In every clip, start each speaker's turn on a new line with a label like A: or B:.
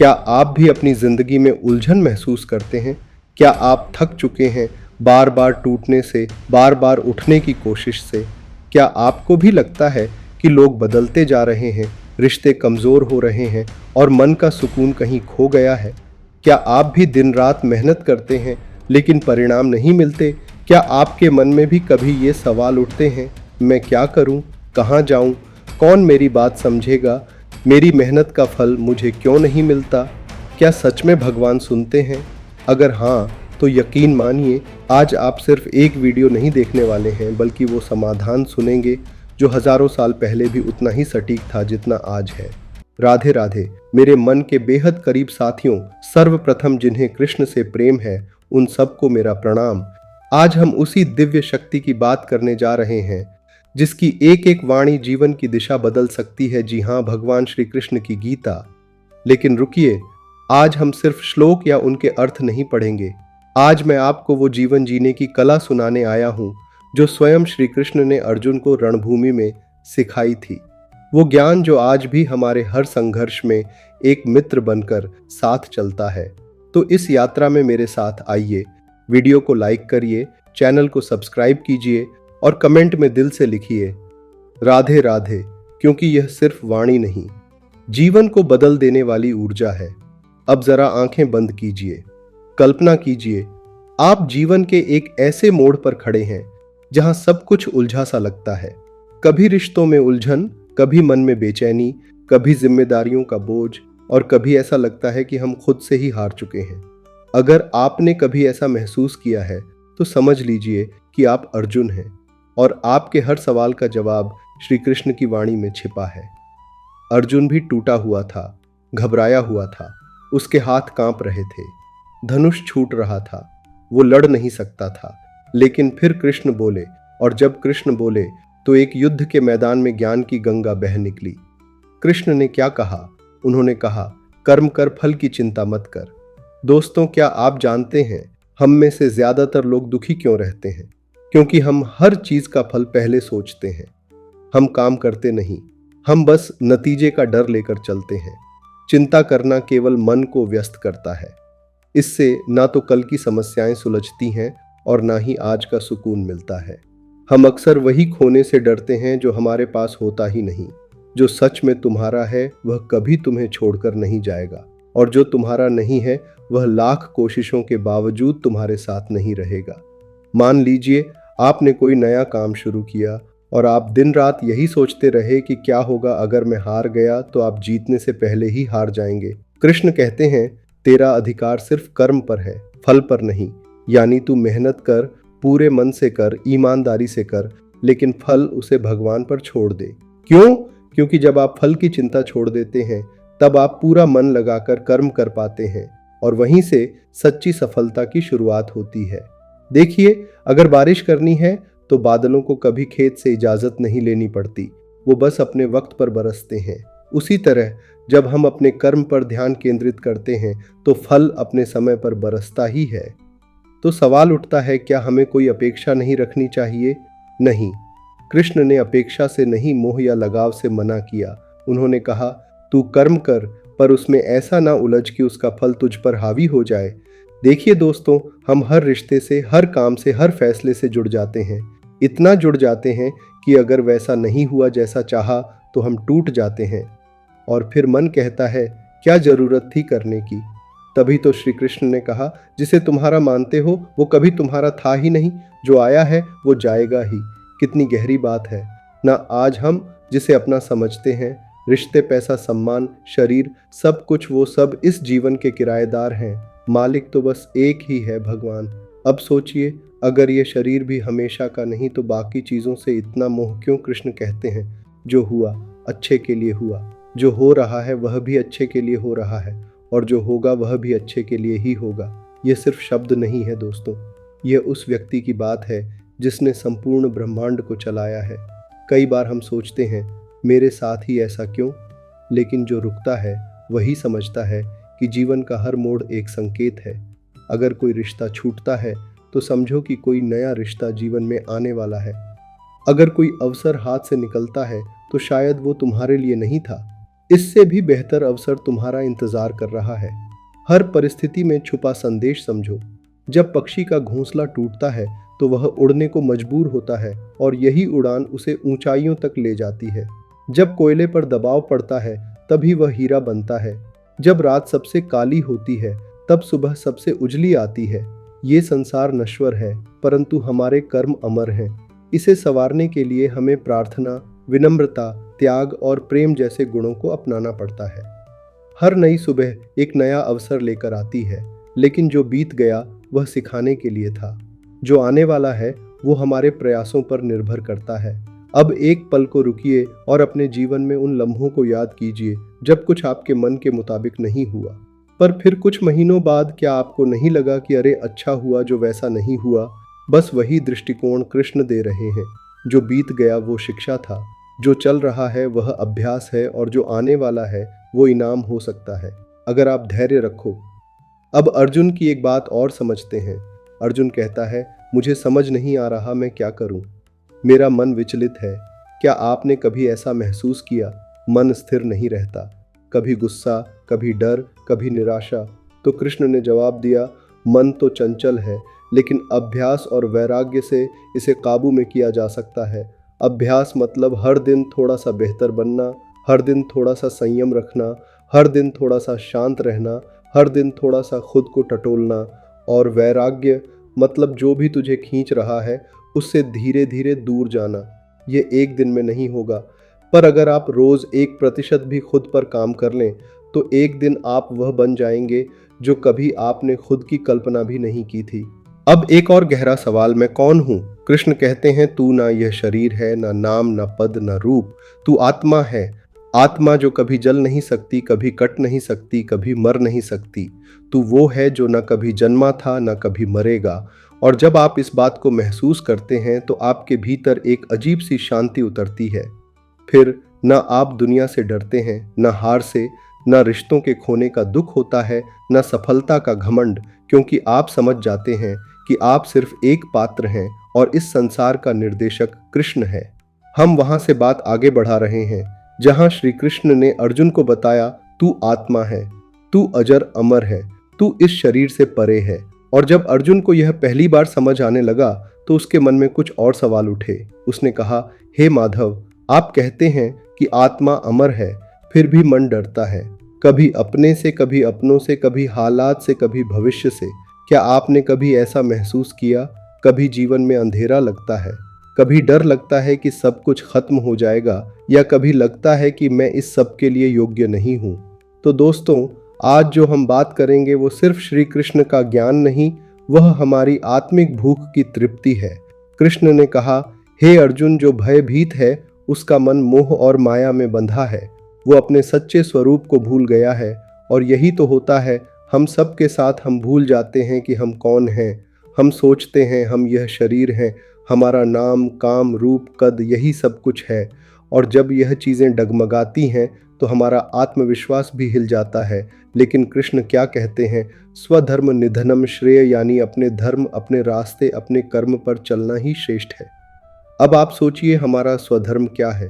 A: क्या आप भी अपनी जिंदगी में उलझन महसूस करते हैं? क्या आप थक चुके हैं बार बार टूटने से, बार बार उठने की कोशिश से? क्या आपको भी लगता है कि लोग बदलते जा रहे हैं, रिश्ते कमज़ोर हो रहे हैं और मन का सुकून कहीं खो गया है? क्या आप भी दिन रात मेहनत करते हैं लेकिन परिणाम नहीं मिलते? क्या आपके मन में भी कभी ये सवाल उठते हैं, मैं क्या करूं, कहां जाऊं, कौन मेरी बात समझेगा, मेरी मेहनत का फल मुझे क्यों नहीं मिलता? क्या सच में भगवान सुनते हैं? अगर हाँ, तो यकीन मानिए आज आप सिर्फ एक वीडियो नहीं देखने वाले हैं, बल्कि वो समाधान सुनेंगे जो हजारों साल पहले भी उतना ही सटीक था जितना आज है। राधे राधे मेरे मन के बेहद करीब साथियों, सर्वप्रथम जिन्हें कृष्ण से प्रेम है उन सबको मेरा प्रणाम। आज हम उसी दिव्य शक्ति की बात करने जा रहे हैं जिसकी एक एक वाणी जीवन की दिशा बदल सकती है। जी हाँ, भगवान श्री कृष्ण की गीता। लेकिन रुकिए, आज हम सिर्फ श्लोक या उनके अर्थ नहीं पढ़ेंगे। आज मैं आपको वो जीवन जीने की कला सुनाने आया हूं जो स्वयं श्री कृष्ण ने अर्जुन को रणभूमि में सिखाई थी। वो ज्ञान जो आज भी हमारे हर संघर्ष में एक मित्र बनकर साथ चलता है। तो इस यात्रा में मेरे साथ आइए। वीडियो को लाइक करिए, चैनल को सब्सक्राइब कीजिए और कमेंट में दिल से लिखिए राधे राधे, क्योंकि यह सिर्फ वाणी नहीं, जीवन को बदल देने वाली ऊर्जा है। अब जरा आंखें बंद कीजिए, कल्पना कीजिए आप जीवन के एक ऐसे मोड़ पर खड़े हैं जहां सब कुछ उलझा सा लगता है। कभी रिश्तों में उलझन, कभी मन में बेचैनी, कभी जिम्मेदारियों का बोझ और कभी ऐसा लगता है कि हम खुद से ही हार चुके हैं। अगर आपने कभी ऐसा महसूस किया है तो समझ लीजिए कि आप अर्जुन हैं और आपके हर सवाल का जवाब श्री कृष्ण की वाणी में छिपा है। अर्जुन भी टूटा हुआ था, घबराया हुआ था, उसके हाथ कांप रहे थे, धनुष छूट रहा था, वो लड़ नहीं सकता था। लेकिन फिर कृष्ण बोले, और जब कृष्ण बोले तो एक युद्ध के मैदान में ज्ञान की गंगा बह निकली। कृष्ण ने क्या कहा? उन्होंने कहा, कर्म कर, फल की चिंता मत कर। दोस्तों, क्या आप जानते हैं हम में से ज्यादातर लोग दुखी क्यों रहते हैं? क्योंकि हम हर चीज का फल पहले सोचते हैं। हम काम करते नहीं, हम बस नतीजे का डर लेकर चलते हैं। चिंता करना केवल मन को व्यस्त करता है। इससे ना तो कल की समस्याएं सुलझती हैं और ना ही आज का सुकून मिलता है। हम अक्सर वही खोने से डरते हैं जो हमारे पास होता ही नहीं। जो सच में तुम्हारा है वह कभी तुम्हें छोड़कर नहीं जाएगा, और जो तुम्हारा नहीं है वह लाख कोशिशों के बावजूद तुम्हारे साथ नहीं रहेगा। मान लीजिए आपने कोई नया काम शुरू किया और आप दिन रात यही सोचते रहे कि क्या होगा अगर मैं हार गया, तो आप जीतने से पहले ही हार जाएंगे। कृष्ण कहते हैं, तेरा अधिकार सिर्फ कर्म पर है, फल पर नहीं। यानी तू मेहनत कर, पूरे मन से कर, ईमानदारी से कर, लेकिन फल उसे भगवान पर छोड़ दे। क्यों? क्योंकि जब आप फल की चिंता छोड़ देते हैं तब आप पूरा मन लगाकर कर्म कर पाते हैं और वहीं से सच्ची सफलता की शुरुआत होती है। देखिए, अगर बारिश करनी है तो बादलों को कभी खेत से इजाजत नहीं लेनी पड़ती, वो बस अपने वक्त पर बरसते हैं। उसी तरह जब हम अपने कर्म पर ध्यान केंद्रित करते हैं तो फल अपने समय पर बरसता ही है। तो सवाल उठता है, क्या हमें कोई अपेक्षा नहीं रखनी चाहिए? नहीं, कृष्ण ने अपेक्षा से नहीं, मोह या लगाव से मना किया। उन्होंने कहा, तू कर्म कर, पर उसमें ऐसा ना उलझ कि उसका फल तुझ पर हावी हो जाए। देखिए दोस्तों, हम हर रिश्ते से, हर काम से, हर फैसले से जुड़ जाते हैं। इतना जुड़ जाते हैं कि अगर वैसा नहीं हुआ जैसा चाहा तो हम टूट जाते हैं और फिर मन कहता है, क्या जरूरत थी करने की। तभी तो श्री कृष्ण ने कहा, जिसे तुम्हारा मानते हो वो कभी तुम्हारा था ही नहीं, जो आया है वो जाएगा ही। कितनी गहरी बात है ना। आज हम जिसे अपना समझते हैं, रिश्ते, पैसा, सम्मान, शरीर, सब कुछ, वो सब इस जीवन के किराएदार हैं। मालिक तो बस एक ही है, भगवान। अब सोचिए, अगर ये शरीर भी हमेशा का नहीं तो बाकी चीज़ों से इतना मोह क्यों? कृष्ण कहते हैं, जो हुआ अच्छे के लिए हुआ, जो हो रहा है वह भी अच्छे के लिए हो रहा है, और जो होगा वह भी अच्छे के लिए ही होगा। यह सिर्फ शब्द नहीं है दोस्तों, यह उस व्यक्ति की बात है जिसने संपूर्ण ब्रह्मांड को चलाया है। कई बार हम सोचते हैं, मेरे साथ ही ऐसा क्यों? लेकिन जो रुकता है वही समझता है कि जीवन का हर मोड़ एक संकेत है। अगर कोई रिश्ता छूटता है तो समझो कि कोई नया रिश्ता जीवन में आने वाला है। अगर कोई अवसर हाथ से निकलता है तो शायद वो तुम्हारे लिए नहीं था। इससे भी बेहतर अवसर तुम्हारा इंतजार कर रहा है। हर परिस्थिति में छुपा संदेश समझो। जब पक्षी का घोंसला टूटता है तो वह उड़ने को मजबूर होता है और यही उड़ान उसे ऊंचाइयों तक ले जाती है। जब कोयले पर दबाव पड़ता है तभी वह हीरा बनता है। जब रात सबसे काली होती है तब सुबह सबसे उजली आती है। ये संसार नश्वर है परंतु हमारे कर्म अमर हैं। इसे संवारने के लिए हमें प्रार्थना, विनम्रता, त्याग और प्रेम जैसे गुणों को अपनाना पड़ता है। हर नई सुबह एक नया अवसर लेकर आती है, लेकिन जो बीत गया वह सिखाने के लिए था। जो आने वाला है वो हमारे प्रयासों पर निर्भर करता है। अब एक पल को रुकिए और अपने जीवन में उन लम्हों को याद कीजिए जब कुछ आपके मन के मुताबिक नहीं हुआ। पर फिर कुछ महीनों बाद क्या आपको नहीं लगा कि अरे अच्छा हुआ जो वैसा नहीं हुआ? बस वही दृष्टिकोण कृष्ण दे रहे हैं। जो बीत गया वो शिक्षा था, जो चल रहा है वह अभ्यास है और जो आने वाला है वो इनाम हो सकता है अगर आप धैर्य रखो। अब अर्जुन की एक बात और समझते हैं। अर्जुन कहता है, मुझे समझ नहीं आ रहा मैं क्या करूं। मेरा मन विचलित है। क्या आपने कभी ऐसा महसूस किया? मन स्थिर नहीं रहता, कभी गुस्सा, कभी डर, कभी निराशा। तो कृष्ण ने जवाब दिया, मन तो चंचल है लेकिन अभ्यास और वैराग्य से इसे काबू में किया जा सकता है। अभ्यास मतलब हर दिन थोड़ा सा बेहतर बनना, हर दिन थोड़ा सा संयम रखना, हर दिन थोड़ा सा शांत रहना, हर दिन थोड़ा सा खुद को टटोलना। और वैराग्य मतलब जो भी तुझे खींच रहा है उससे धीरे धीरे दूर जाना। ये एक दिन में नहीं होगा, पर अगर आप रोज 1% भी खुद पर काम कर लें तो एक दिन आप वह बन जाएंगे जो कभी आपने खुद की कल्पना भी नहीं की थी। अब एक और गहरा सवाल, मैं कौन हूँ? कृष्ण कहते हैं, तू ना यह शरीर है, ना नाम, ना पद, ना रूप। तू आत्मा है। आत्मा जो कभी जल नहीं सकती, कभी कट नहीं सकती, कभी मर नहीं सकती। तू वो है जो न कभी जन्मा था न कभी मरेगा। और जब आप इस बात को महसूस करते हैं तो आपके भीतर एक अजीब सी शांति उतरती है। फिर न आप दुनिया से डरते हैं, न हार से, न रिश्तों के खोने का दुख होता है, न सफलता का घमंड, क्योंकि आप समझ जाते हैं कि आप सिर्फ एक पात्र हैं और इस संसार का निर्देशक कृष्ण है। हम वहां से बात आगे बढ़ा रहे हैं जहां श्री कृष्ण ने अर्जुन को बताया, तू आत्मा है, तू अजर अमर है, तू इस शरीर से परे है। और जब अर्जुन को यह पहली बार समझ आने लगा तो उसके मन में कुछ और सवाल उठे। उसने कहा, हे माधव, आप कहते हैं कि आत्मा अमर है, फिर भी मन डरता है, कभी अपने से, कभी अपनों से, कभी हालात से, कभी भविष्य से। क्या आपने कभी ऐसा महसूस किया? कभी जीवन में अंधेरा लगता है, कभी डर लगता है कि सब कुछ खत्म हो जाएगा, या कभी लगता है कि मैं इस सब के लिए योग्य नहीं हूँ। तो दोस्तों, आज जो हम बात करेंगे वो सिर्फ श्री कृष्ण का ज्ञान नहीं, वह हमारी आत्मिक भूख की तृप्ति है। कृष्ण ने कहा, हे अर्जुन, जो भयभीत है उसका मन मोह और माया में बंधा है, वो अपने सच्चे स्वरूप को भूल गया है। और यही तो होता है, हम सब के साथ हम भूल जाते हैं कि हम कौन हैं। हम सोचते हैं हम यह शरीर हैं, हमारा नाम, काम, रूप, कद यही सब कुछ है। और जब यह चीज़ें डगमगाती हैं तो हमारा आत्मविश्वास भी हिल जाता है। लेकिन कृष्ण क्या कहते हैं? स्वधर्म निधनम श्रेय, यानी अपने धर्म, अपने रास्ते, अपने कर्म पर चलना ही श्रेष्ठ है। अब आप सोचिए, हमारा स्वधर्म क्या है?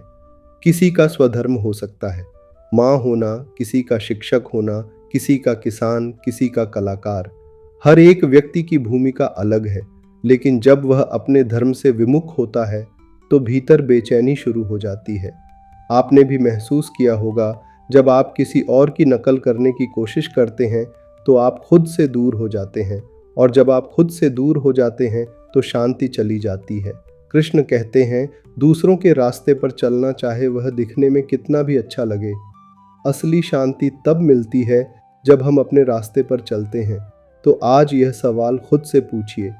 A: किसी का स्वधर्म हो सकता है माँ होना, किसी का शिक्षक होना, किसी का किसान, किसी का कलाकार। हर एक व्यक्ति की भूमिका अलग है, लेकिन जब वह अपने धर्म से विमुख होता है तो भीतर बेचैनी शुरू हो जाती है। आपने भी महसूस किया होगा, जब आप किसी और की नकल करने की कोशिश करते हैं तो आप खुद से दूर हो जाते हैं, और जब आप खुद से दूर हो जाते हैं तो शांति चली जाती है। कृष्ण कहते हैं, दूसरों के रास्ते पर चलना चाहे वह दिखने में कितना भी अच्छा लगे, असली शांति तब मिलती है जब हम अपने रास्ते पर चलते हैं। तो आज यह सवाल खुद से पूछिए,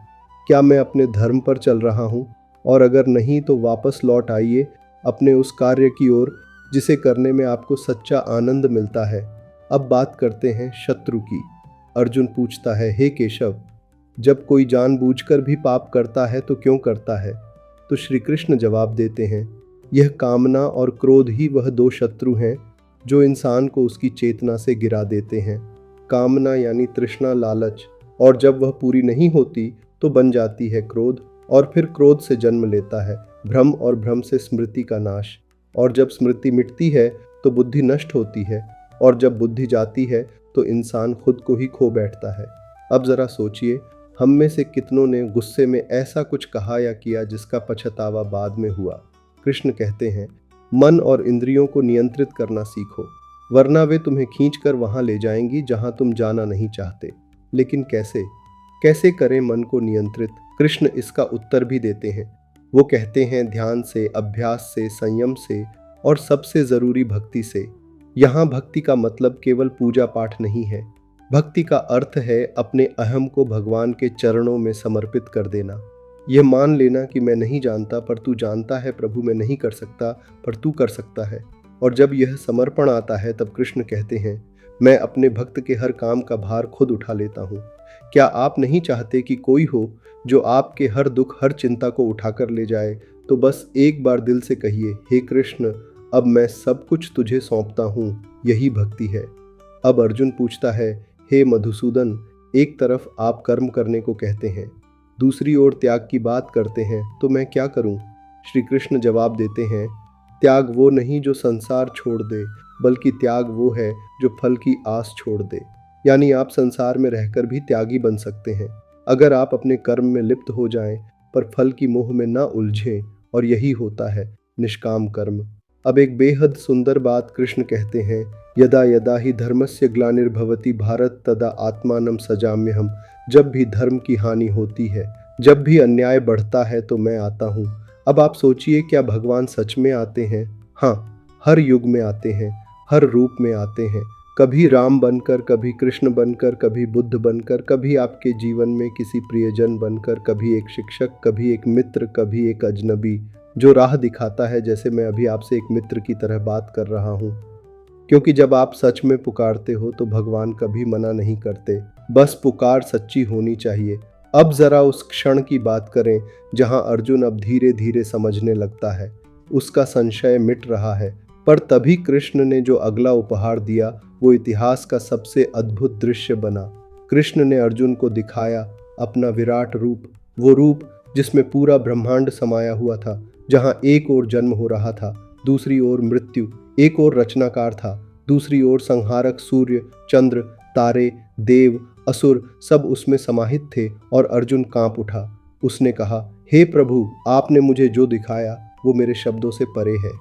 A: क्या मैं अपने धर्म पर चल रहा हूँ? और अगर नहीं तो वापस लौट आइए अपने उस कार्य की ओर जिसे करने में आपको सच्चा आनंद मिलता है। अब बात करते हैं शत्रु की। अर्जुन पूछता है, हे केशव, जब कोई जानबूझकर भी पाप करता है तो क्यों करता है? तो श्री कृष्ण जवाब देते हैं, यह कामना और क्रोध ही वह दो शत्रु हैं जो इंसान को उसकी चेतना से गिरा देते हैं। कामना यानी तृष्णा, लालच, और जब वह पूरी नहीं होती तो बन जाती है क्रोध, और फिर क्रोध से जन्म लेता है भ्रम, और भ्रम से स्मृति का नाश, और जब स्मृति मिटती है तो बुद्धि नष्ट होती है, और जब बुद्धि जाती है तो इंसान खुद को ही खो बैठता है। अब जरा सोचिए, हम में से कितनों ने गुस्से में ऐसा कुछ कहा या किया जिसका पछतावा बाद में हुआ। कृष्ण कहते हैं, मन और इंद्रियों को नियंत्रित करना सीखो, वरना वे तुम्हें खींचकर वहां ले जाएंगी जहां तुम जाना नहीं चाहते। लेकिन कैसे कैसे करें मन को नियंत्रित? कृष्ण इसका उत्तर भी देते हैं। वो कहते हैं, ध्यान से, अभ्यास से, संयम से, और सबसे जरूरी भक्ति से। यहाँ भक्ति का मतलब केवल पूजा पाठ नहीं है। भक्ति का अर्थ है अपने अहम को भगवान के चरणों में समर्पित कर देना। यह मान लेना कि मैं नहीं जानता पर तू जानता है प्रभु, मैं नहीं कर सकता पर तू कर सकता है। और जब यह समर्पण आता है तब कृष्ण कहते हैं, मैं अपने भक्त के हर काम का भार खुद उठा लेता हूँ। क्या आप नहीं चाहते कि कोई हो जो आपके हर दुख, हर चिंता को उठाकर ले जाए? तो बस एक बार दिल से कहिए, हे कृष्ण, अब मैं सब कुछ तुझे सौंपता हूँ। यही भक्ति है। अब अर्जुन पूछता है, हे मधुसूदन, एक तरफ आप कर्म करने को कहते हैं, दूसरी ओर त्याग की बात करते हैं, तो मैं क्या करूं? श्री कृष्ण जवाब देते हैं, त्याग वो नहीं जो संसार छोड़ दे, बल्कि त्याग वो है जो फल की आस छोड़ दे। यानी आप संसार में रहकर भी त्यागी बन सकते हैं, अगर आप अपने कर्म में लिप्त हो जाएं, पर फल की मोह में ना उलझें, और यही होता है निष्काम कर्म। अब एक बेहद सुंदर बात कृष्ण कहते हैं, यदा यदा ही धर्मस्य ग्लानिर्भवति भारत तदा आत्मानं सजाम्यहम्। जब भी धर्म की हानि होती है, जब भी अन्याय बढ़ता है, तो मैं आता हूँ। अब आप सोचिए, क्या भगवान सच में आते हैं? हाँ, हर युग में आते हैं, हर रूप में आते हैं। कभी राम बनकर, कभी कृष्ण बनकर, कभी बुद्ध बनकर, कभी आपके जीवन में किसी प्रियजन बनकर, कभी एक शिक्षक, कभी एक मित्र, कभी एक अजनबी जो राह दिखाता है, जैसे मैं अभी आपसे एक मित्र की तरह बात कर रहा हूँ। क्योंकि जब आप सच में पुकारते हो तो भगवान कभी मना नहीं करते, बस पुकार सच्ची होनी चाहिए। अब जरा उस क्षण की बात करें जहां अर्जुन अब धीरे धीरे समझने लगता है, उसका संशय मिट रहा है। पर तभी कृष्ण ने जो अगला उपहार दिया वो इतिहास का सबसे अद्भुत दृश्य बना। कृष्ण ने अर्जुन को दिखाया अपना विराट रूप, वो रूप जिसमें पूरा ब्रह्मांड समाया हुआ था, जहां एक ओर जन्म हो रहा था, दूसरी ओर मृत्यु, एक ओर रचनाकार था, दूसरी ओर संहारक सूर्य, चंद्र, तारे, देव, असुर सब उसमें समाहित थे। और अर्जुन कांप उठा। उसने कहा, हे प्रभु, आपने मुझे जो दिखाया वो मेरे शब्दों से परे है।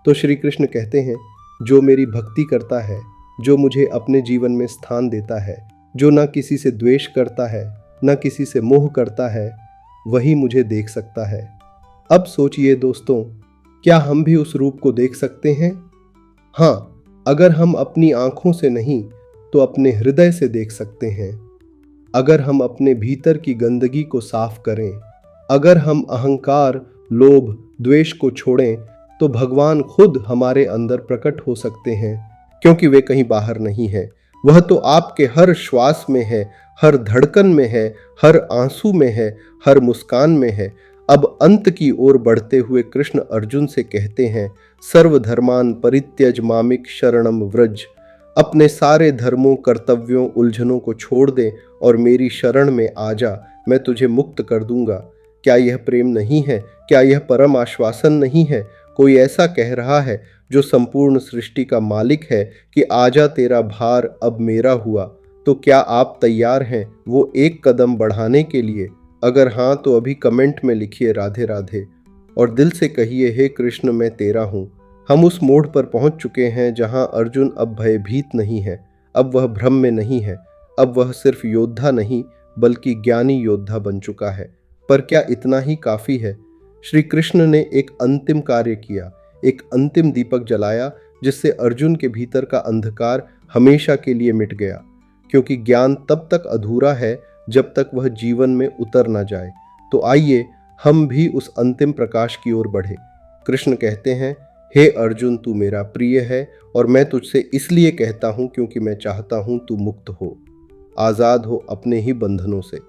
A: तो श्री कृष्ण कहते हैं, जो मेरी भक्ति करता है, जो मुझे अपने जीवन में स्थान देता है, जो न किसी से द्वेष करता है, न किसी से मोह करता है, वही मुझे देख सकता है। अब सोचिए दोस्तों, क्या हम भी उस रूप को देख सकते हैं? हाँ, अगर हम अपनी आंखों से नहीं तो अपने हृदय से देख सकते हैं। अगर हम अपने भीतर की गंदगी को साफ करें, अगर हम अहंकार, लोभ, द्वेष को छोड़ें, तो भगवान खुद हमारे अंदर प्रकट हो सकते हैं। क्योंकि वे कहीं बाहर नहीं है, वह तो आपके हर श्वास में है, हर धड़कन में है, हर आंसू में है, हर मुस्कान में है। अब अंत की ओर बढ़ते हुए कृष्ण अर्जुन से कहते हैं, सर्वधर्मान परित्यज मामिक शरणम व्रज। अपने सारे धर्मों, कर्तव्यों, उलझनों को छोड़ दे और मेरी शरण में आ जा, मैं तुझे मुक्त कर दूंगा। क्या यह प्रेम नहीं है? क्या यह परम आश्वासन नहीं है? कोई ऐसा कह रहा है जो संपूर्ण सृष्टि का मालिक है कि आजा तेरा भार अब मेरा हुआ। तो क्या आप तैयार हैं वो एक कदम बढ़ाने के लिए? अगर हाँ तो अभी कमेंट में लिखिए राधे राधे, और दिल से कहिए, हे कृष्ण, मैं तेरा हूँ। हम उस मोड़ पर पहुंच चुके हैं जहां अर्जुन अब भयभीत नहीं है, अब वह भ्रम में नहीं है, अब वह सिर्फ योद्धा नहीं बल्कि ज्ञानी योद्धा बन चुका है। पर क्या इतना ही काफी है? श्री कृष्ण ने एक अंतिम कार्य किया, एक अंतिम दीपक जलाया, जिससे अर्जुन के भीतर का अंधकार हमेशा के लिए मिट गया। क्योंकि ज्ञान तब तक अधूरा है जब तक वह जीवन में उतर न जाए। तो आइए हम भी उस अंतिम प्रकाश की ओर बढ़े। कृष्ण कहते हैं, हे अर्जुन, तू मेरा प्रिय है और मैं तुझसे इसलिए कहता हूं क्योंकि मैं चाहता हूं तू मुक्त हो, आज़ाद हो अपने ही बंधनों से।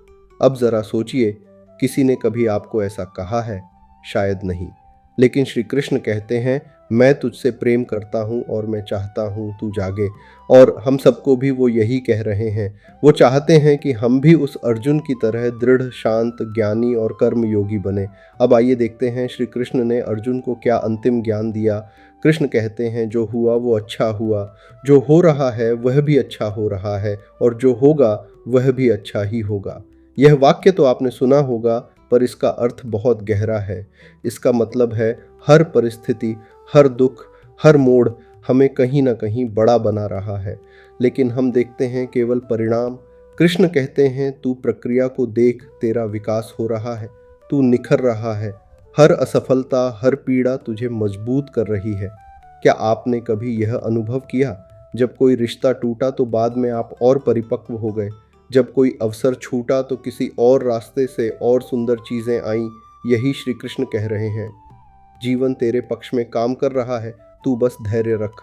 A: अब जरा सोचिए, किसी ने कभी आपको ऐसा कहा है? शायद नहीं। लेकिन श्री कृष्ण कहते हैं, मैं तुझसे प्रेम करता हूँ और मैं चाहता हूँ तू जागे। और हम सबको भी वो यही कह रहे हैं। वो चाहते हैं कि हम भी उस अर्जुन की तरह दृढ़, शांत, ज्ञानी और कर्म योगी बने। अब आइए देखते हैं श्री कृष्ण ने अर्जुन को क्या अंतिम ज्ञान दिया। कृष्ण कहते हैं जो हुआ वो अच्छा हुआ, जो हो रहा है वह भी अच्छा हो रहा है और जो होगा वह भी अच्छा ही होगा। यह वाक्य तो आपने सुना होगा, पर इसका अर्थ बहुत गहरा है। इसका मतलब है हर परिस्थिति, हर दुख, हर मोड़ हमें कहीं ना कहीं बड़ा बना रहा है, लेकिन हम देखते हैं केवल परिणाम। कृष्ण कहते हैं तू प्रक्रिया को देख, तेरा विकास हो रहा है, तू निखर रहा है। हर असफलता, हर पीड़ा तुझे मजबूत कर रही है। क्या आपने कभी यह अनुभव किया? जब कोई रिश्ता टूटा तो बाद में आप और परिपक्व हो गए। जब कोई अवसर छूटा तो किसी और रास्ते से और सुंदर चीजें आईं। यही श्री कृष्ण कह रहे हैं। जीवन तेरे पक्ष में काम कर रहा है, तू बस धैर्य रख।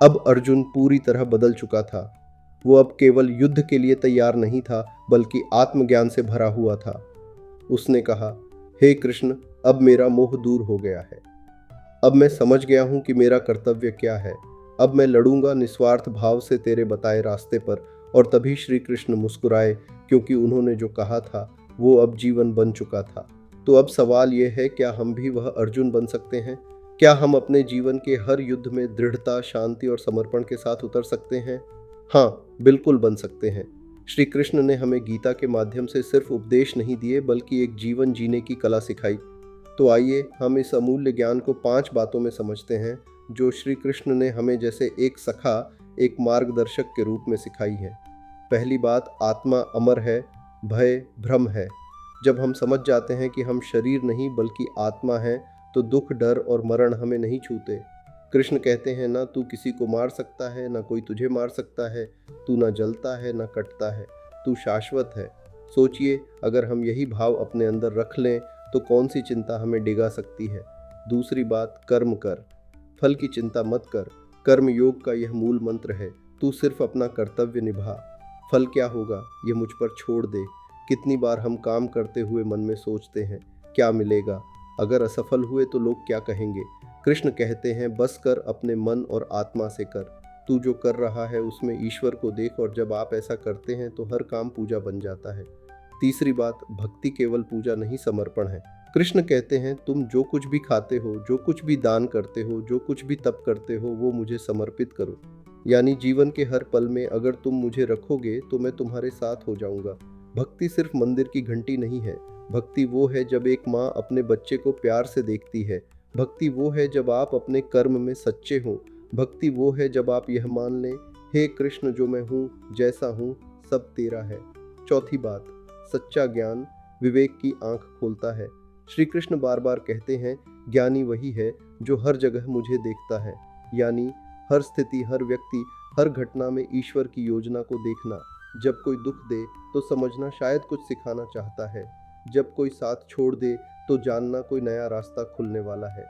A: अब अर्जुन पूरी तरह बदल चुका था। वो अब केवल युद्ध के लिए तैयार नहीं था, बल्कि आत्मज्ञान से भरा हुआ था। उसने कहा, हे कृष्ण, अब मेरा मोह दूर हो गया है। अब मैं समझ गया हूं कि मेरा कर्तव्य क्या है। अब मैं लड़ूंगा निस्वार्थ भाव से तेरे बताए रास्ते पर। और तभी श्री कृष्ण मुस्कुराए, क्योंकि उन्होंने जो कहा था वो अब जीवन बन चुका था। तो अब सवाल यह है, क्या हम भी वह अर्जुन बन सकते हैं? क्या हम अपने जीवन के हर युद्ध में दृढ़ता, शांति और समर्पण के साथ उतर सकते हैं? हाँ, बिल्कुल बन सकते हैं। श्री कृष्ण ने हमें गीता के माध्यम से सिर्फ उपदेश नहीं दिए, बल्कि एक जीवन जीने की कला सिखाई। तो आइए हम इस अमूल्य ज्ञान को 5 बातों में समझते हैं, जो श्री कृष्ण ने हमें जैसे एक सखा, एक मार्गदर्शक के रूप में सिखाई है। पहली बात, आत्मा अमर है, भय भ्रम है। जब हम समझ जाते हैं कि हम शरीर नहीं बल्कि आत्मा हैं, तो दुख, डर और मरण हमें नहीं छूते। कृष्ण कहते हैं, ना तू किसी को मार सकता है, ना कोई तुझे मार सकता है। तू ना जलता है, ना कटता है। तू शाश्वत है। सोचिए, अगर हम यही भाव अपने अंदर रख लें तो कौन सी चिंता हमें डिगा सकती है। दूसरी बात, कर्म कर, फल की चिंता मत कर। कर्म योग का यह मूल मंत्र है। तू सिर्फ अपना कर्तव्य निभा। फल क्या होगा ये मुझ पर छोड़ दे। कितनी बार हम काम करते हुए मन में सोचते हैं, क्या मिलेगा? अगर असफल हुए तो लोग क्या कहेंगे? कृष्ण कहते हैं, बस कर, अपने मन और आत्मा से कर। तू जो कर रहा है उसमें ईश्वर को देख, और जब आप ऐसा करते हैं तो हर काम पूजा बन जाता है। तीसरी बात, भक्ति केवल पूजा नहीं, समर्पण है। कृष्ण कहते हैं, तुम जो कुछ भी खाते हो, जो कुछ भी दान करते हो, जो कुछ भी तप करते हो, वो मुझे समर्पित करो। यानी जीवन के हर पल में अगर तुम मुझे रखोगे तो मैं तुम्हारे साथ हो जाऊंगा। भक्ति सिर्फ मंदिर की घंटी नहीं है। भक्ति वो है जब एक माँ अपने बच्चे को प्यार से देखती है। भक्ति वो है जब आप अपने कर्म में सच्चे हो। भक्ति वो है जब आप यह मान लें, हे कृष्ण, जो मैं हूँ, जैसा हूँ, सब तेरा है। चौथी बात, सच्चा ज्ञान विवेक की आंख खोलता है। श्री कृष्ण बार बार कहते हैं, ज्ञानी वही है जो हर जगह मुझे देखता है। यानी हर स्थिति, हर व्यक्ति, हर घटना में ईश्वर की योजना को देखना। जब कोई दुख दे तो समझना शायद कुछ सिखाना चाहता है। जब कोई साथ छोड़ दे तो जानना कोई नया रास्ता खुलने वाला है।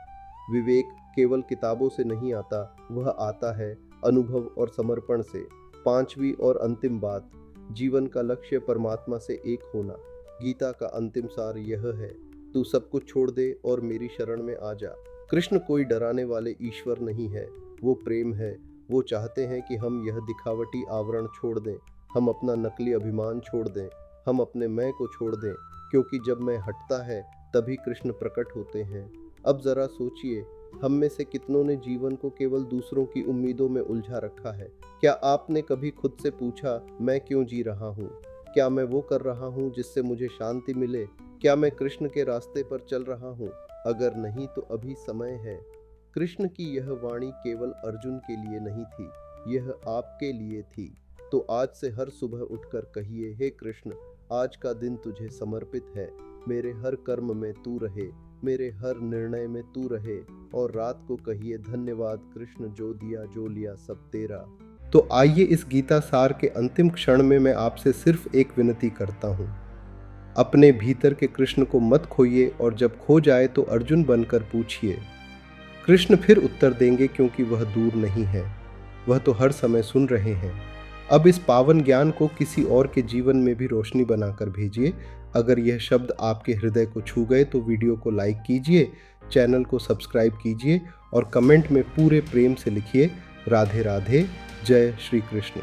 A: विवेक केवल किताबों से नहीं आता, वह आता है अनुभव और समर्पण से। पांचवी और अंतिम बात, जीवन का लक्ष्य परमात्मा से एक होना। गीता का अंतिम सार यह है, तू सब कुछ छोड़ दे और मेरी शरण में आ जा। कृष्ण कोई डराने वाले ईश्वर नहीं है, वो प्रेम है। वो चाहते हैं कि हम यह दिखावटी आवरण छोड़ दें, हम अपना नकली अभिमान छोड़ दें, हम अपने मैं को छोड़ दें, क्योंकि जब मैं हटता है तभी कृष्ण प्रकट होते हैं। अब जरा सोचिए, हम में से कितनों ने जीवन को केवल दूसरों की उम्मीदों में उलझा रखा है? क्या आपने कभी खुद से पूछा, मैं क्यों जी रहा हूँ? क्या मैं वो कर रहा हूँ जिससे मुझे शांति मिले? क्या मैं कृष्ण के रास्ते पर चल रहा हूँ? अगर नहीं तो अभी समय है। कृष्ण की यह वाणी केवल अर्जुन के लिए नहीं थी, यह आपके लिए थी। तो आज से हर सुबह उठकर कहिए, हे कृष्ण, आज का दिन तुझे समर्पित है। मेरे हर कर्म में तू रहे, मेरे हर निर्णय में तू रहे। और रात को कहिए, धन्यवाद कृष्ण, जो दिया जो लिया सब तेरा। तो आइए इस गीता सार के अंतिम क्षण में मैं आपसे सिर्फ एक विनती करता हूँ, अपने भीतर के कृष्ण को मत खोइए, और जब खो जाए तो अर्जुन बनकर पूछिए। कृष्ण फिर उत्तर देंगे, क्योंकि वह दूर नहीं है, वह तो हर समय सुन रहे हैं। अब इस पावन ज्ञान को किसी और के जीवन में भी रोशनी बनाकर भेजिए। अगर यह शब्द आपके हृदय को छू गए तो वीडियो को लाइक कीजिए, चैनल को सब्सक्राइब कीजिए और कमेंट में पूरे प्रेम से लिखिए, राधे राधे, जय श्री कृष्ण।